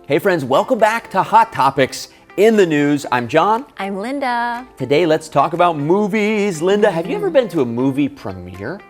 Hey friends, welcome back to Hot Topics in the News. I'm John. I'm Linda. Today let's talk about movies. Linda, have you ever been to a movie premiere?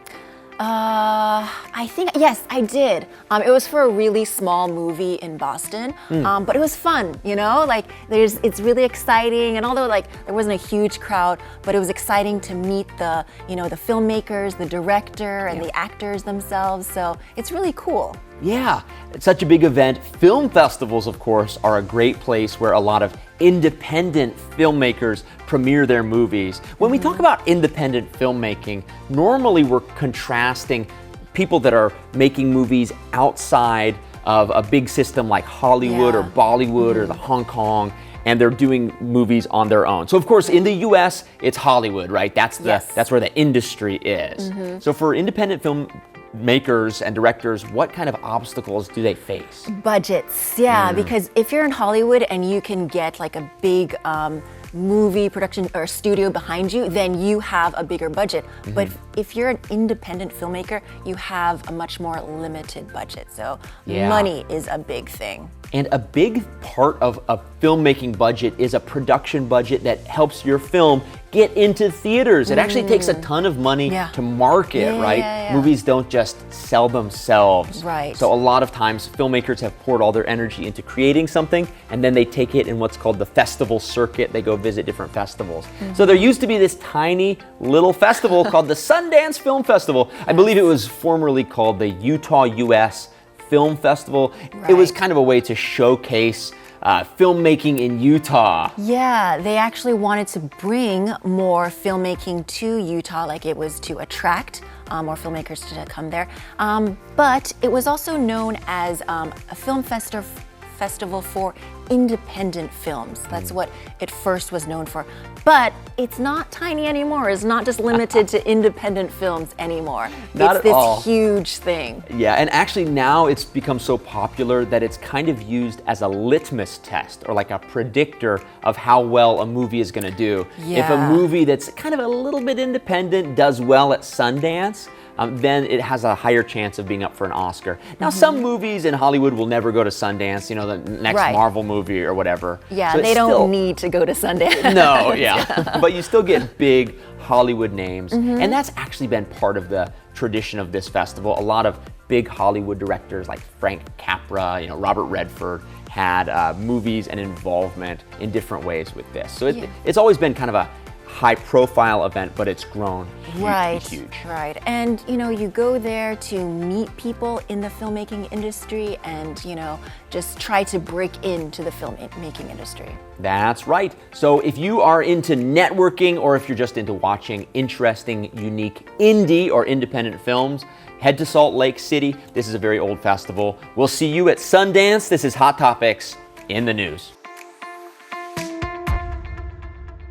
I think, yes, I did. It was for a really small movie in Boston, but it was fun, you know? Like, it's really exciting, and although, like, there wasn't a huge crowd, but it was exciting to meet the filmmakers, the director, and the actors themselves, so it's really cool. Yeah, it's such a big event. Film festivals, of course, are a great place where a lot of independent filmmakers premiere their movies. When we talk about independent filmmaking, normally we're contrasting people that are making movies outside of a big system like Hollywood or Bollywood or the Hong Kong, and they're doing movies on their own. So of course, in the US, it's Hollywood, right? That's where the industry is. So for independent filmmakers and directors, what kind of obstacles do they face? Budgets, because if you're in Hollywood and you can get like a big movie production or studio behind you, then you have a bigger budget. But if you're an independent filmmaker, you have a much more limited budget. So money is a big thing. And a big part of a filmmaking budget is a production budget that helps your film get into theaters. It actually takes a ton of money to market, right? Movies don't just sell themselves. Right. So a lot of times filmmakers have poured all their energy into creating something, and then they take it in what's called the festival circuit. They go visit different festivals. So there used to be this tiny little festival called the Sundance Film Festival. I believe it was formerly called the Utah, US Film Festival. It was kind of a way to showcase filmmaking in Utah. Yeah, they actually wanted to bring more filmmaking to Utah, like it was to attract more filmmakers to come there. But it was also known as a film festival for independent films. That's what it first was known for. But it's not tiny anymore. It's not just limited to independent films anymore. Not it's at this all. huge thing. Yeah, and actually now it's become so popular that it's kind of used as a litmus test or like a predictor of how well a movie is going to do. If a movie that's kind of a little bit independent does well at Sundance, then it has a higher chance of being up for an Oscar. Now, some movies in Hollywood will never go to Sundance, you know, the next Marvel movie or whatever. Yeah, so they don't need to go to Sundance. No, but you still get big Hollywood names. And that's actually been part of the tradition of this festival. A lot of big Hollywood directors like Frank Capra, you know, Robert Redford had movies and involvement in different ways with this. So it's always been kind of a high-profile event, but it's grown huge. Right. And, you know, you go there to meet people in the filmmaking industry and, you know, just try to break into the filmmaking industry. That's right. So if you are into networking or if you're just into watching interesting, unique indie or independent films, head to Salt Lake City. This is a very old festival. We'll see you at Sundance. This is Hot Topics in the News.